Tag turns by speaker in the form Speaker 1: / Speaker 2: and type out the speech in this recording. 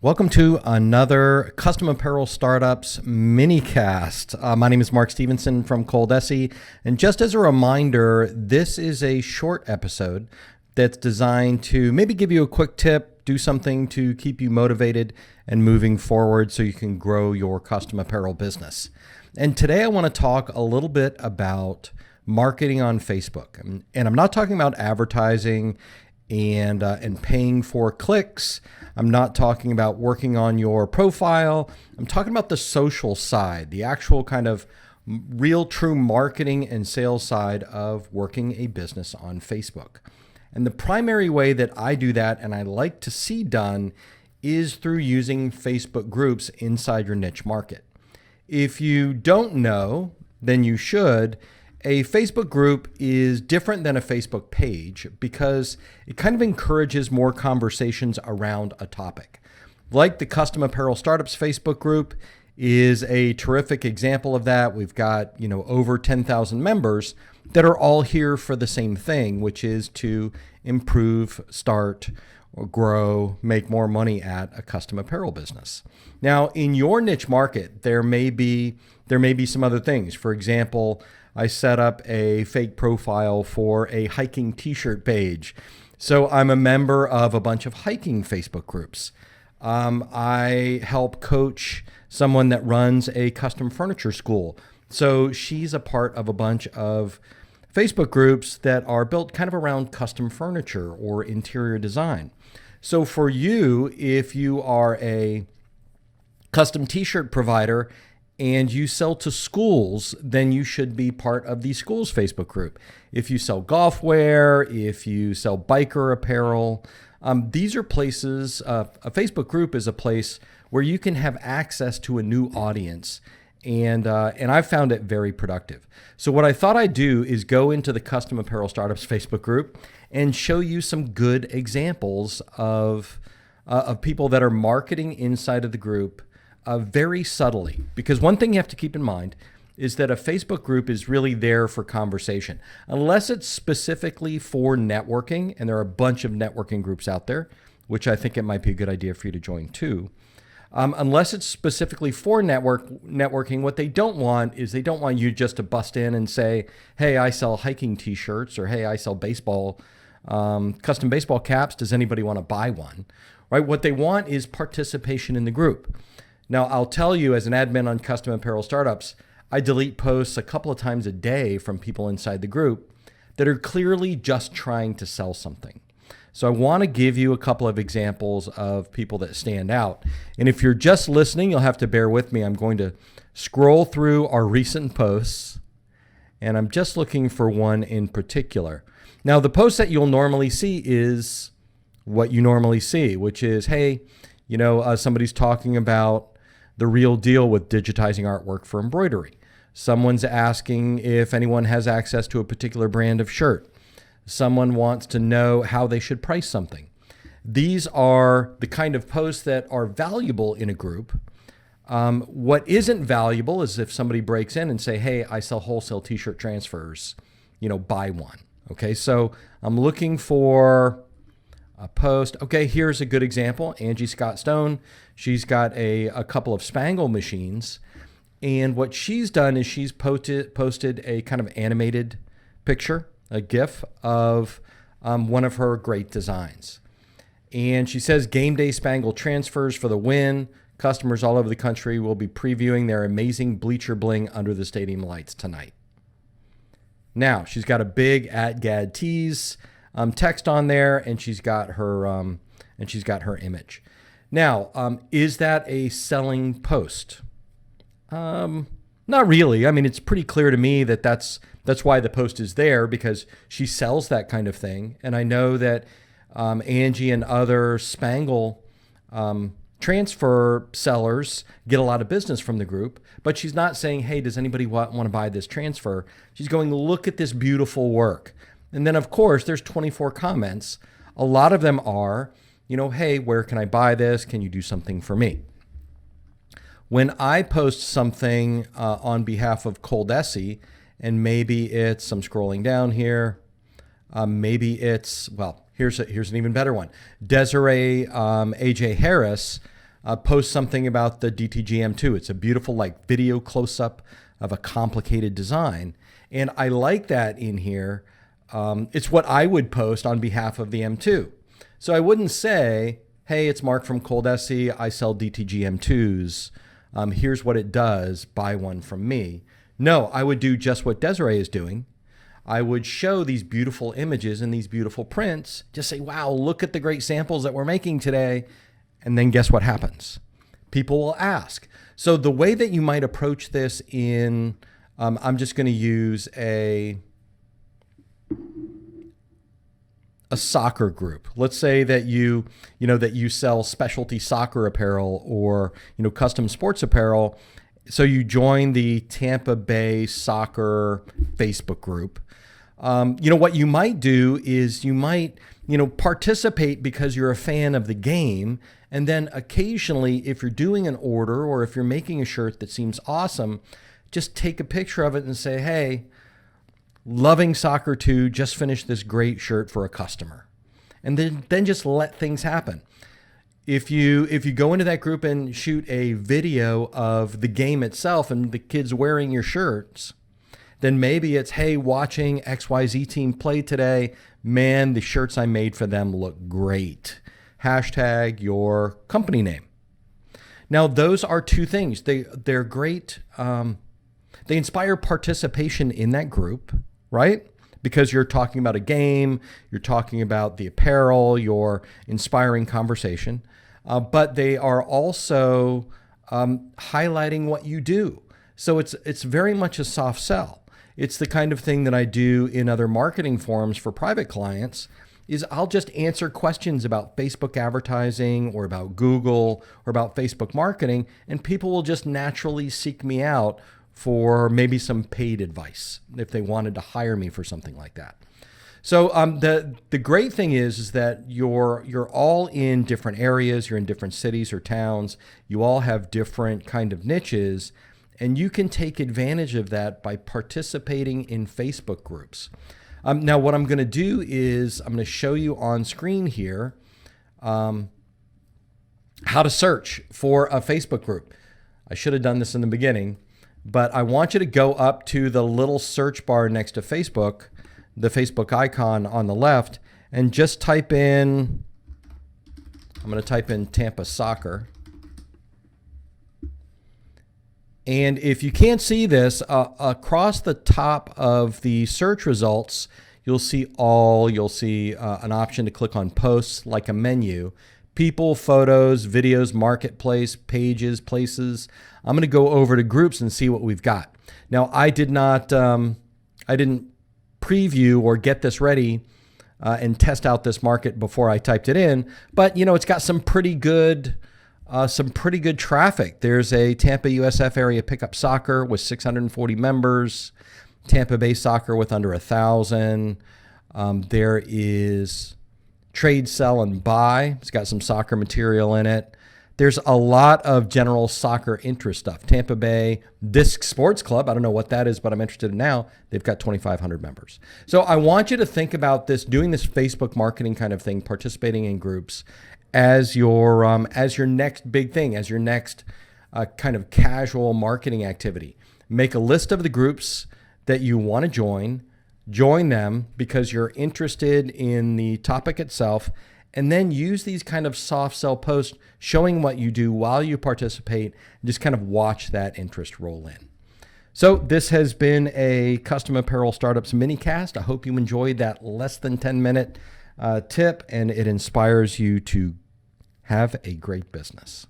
Speaker 1: Welcome to another Custom Apparel Startups Mini Cast. My name is Mark Stevenson from ColDesi, and just as a reminder, this is a short episode that's designed to maybe give you a quick tip, do something to keep you motivated and moving forward so you can grow your custom apparel business. And today I want to talk a little bit about marketing on Facebook. And I'm not talking about advertising and paying for clicks. I'm not talking about working on your profile. I'm talking about the social side, the actual kind of real true marketing and sales side of working a business on Facebook. And the primary way that I do that and I like to see done is through using Facebook groups inside your niche market. If you don't know, then you should. A Facebook group is different than a Facebook page because it kind of encourages more conversations around a topic. Like the Custom Apparel Startups Facebook group is a terrific example of that. We've got, over 10,000 members that are all here for the same thing, which is to improve, start, or grow, make more money at a custom apparel business. Now, in your niche market, there may be some other things. For example, I set up a fake profile for a hiking t-shirt page. So I'm a member of a bunch of hiking Facebook groups. I help coach someone that runs a custom furniture school. So she's a part of a bunch of Facebook groups that are built kind of around custom furniture or interior design. So for you, if you are a custom t-shirt provider and you sell to schools, then you should be part of the schools Facebook group. If you sell golf wear, if you sell biker apparel, these are places, a Facebook group is a place where you can have access to a new audience. And I've found it very productive. So what I thought I'd do is go into the Custom Apparel Startups Facebook group and show you some good examples of people that are marketing inside of the group very subtly. Because one thing you have to keep in mind is that a Facebook group is really there for conversation. Unless it's specifically for networking, and there are a bunch of networking groups out there, which I think it might be a good idea for you to join too. Unless it's specifically for networking, what they don't want is they don't want you just to bust in and say, hey, I sell hiking t-shirts, or hey, I sell custom baseball caps. Does anybody want to buy one? Right? What they want is participation in the group. Now, I'll tell you, as an admin on Custom Apparel Startups, I delete posts a couple of times a day from people inside the group that are clearly just trying to sell something. So I want to give you a couple of examples of people that stand out. And if you're just listening, you'll have to bear with me. I'm going to scroll through our recent posts, and I'm just looking for one in particular. Now, the post that you'll normally see is what you normally see, which is, hey, somebody's talking about the real deal with digitizing artwork for embroidery. Someone's asking if anyone has access to a particular brand of shirt. Someone wants to know how they should price something. These are the kind of posts that are valuable in a group. What isn't valuable is if somebody breaks in and say, hey, I sell wholesale t-shirt transfers, buy one. Okay, so I'm looking for a post. Okay, here's a good example. Angie Scott Stone. She's got a couple of Spangle machines. And what she's done is she's posted a kind of animated picture, a GIF of one of her great designs. And she says, game day Spangle transfers for the win. Customers all over the country will be previewing their amazing bleacher bling under the stadium lights tonight. Now, she's got a big @GAD tease text on there, and she's got her image. Now, is that a selling post? Not really. I mean, it's pretty clear to me that that's why the post is there, because she sells that kind of thing. And I know that Angie and other Spangle transfer sellers get a lot of business from the group, but she's not saying, hey, does anybody want to buy this transfer? She's going, look at this beautiful work. And then, of course, there's 24 comments. A lot of them are, hey, where can I buy this? Can you do something for me? When I post something on behalf of ColDesi, and maybe it's, I'm scrolling down here, maybe it's, well, here's an even better one. Desiree A.J. Harris post something about the DTG-M2. It's a beautiful like video close-up of a complicated design. And I like that in here. It's what I would post on behalf of the M2. So I wouldn't say, hey, it's Mark from ColDesi. I sell DTG-M2s. Here's what it does. Buy one from me. No, I would do just what Desiree is doing. I would show these beautiful images and these beautiful prints. Just say, wow, look at the great samples that we're making today. And then guess what happens? People will ask. So the way that you might approach this in, I'm just going to use a soccer group. Let's say that you sell specialty soccer apparel or, custom sports apparel. So you join the Tampa Bay soccer Facebook group. What you might do is you might, participate because you're a fan of the game. And then occasionally, if you're doing an order or if you're making a shirt that seems awesome, just take a picture of it and say, hey, loving soccer too, just finished this great shirt for a customer. And then just let things happen. If you go into that group and shoot a video of the game itself and the kids wearing your shirts, then maybe it's, hey, watching XYZ team play today, man, the shirts I made for them look great. Hashtag your company name. Now, those are two things. They're great. They inspire participation in that group, right? Because you're talking about a game, you're talking about the apparel, you're inspiring conversation. But they are also highlighting what you do. So it's very much a soft sell. It's the kind of thing that I do in other marketing forums for private clients is I'll just answer questions about Facebook advertising or about Google or about Facebook marketing, and people will just naturally seek me out for maybe some paid advice if they wanted to hire me for something like that. So the great thing is that you're all in different areas, you're in different cities or towns, you all have different kind of niches, and you can take advantage of that by participating in Facebook groups. Now, what I'm going to do is I'm going to show you on screen here how to search for a Facebook group. I should have done this in the beginning, but I want you to go up to the little search bar next to Facebook, the Facebook icon on the left, and just type in, I'm going to type in Tampa Soccer. And if you can't see this, across the top of the search results, you'll see an option to click on posts, like a menu. People, photos, videos, marketplace, pages, places. I'm going to go over to groups and see what we've got. Now, I didn't preview or get this ready and test out this market before I typed it in, but it's got some pretty good traffic. There's a Tampa USF area pickup soccer with 640 members, Tampa Bay soccer with under 1,000. There is trade, sell, and buy. It's got some soccer material in it. There's a lot of general soccer interest stuff. Tampa Bay Disc Sports Club, I don't know what that is, but I'm interested in now. They've got 2,500 members. So I want you to think about this, doing this Facebook marketing kind of thing, participating in groups as your next big thing, as your next kind of casual marketing activity. Make a list of the groups that you want to join them because you're interested in the topic itself, and then use these kind of soft sell posts showing what you do while you participate, and just kind of watch that interest roll in. So this has been a Custom Apparel Startups Mini Cast. I hope you enjoyed that less than 10-minute tip, and it inspires you to have a great business.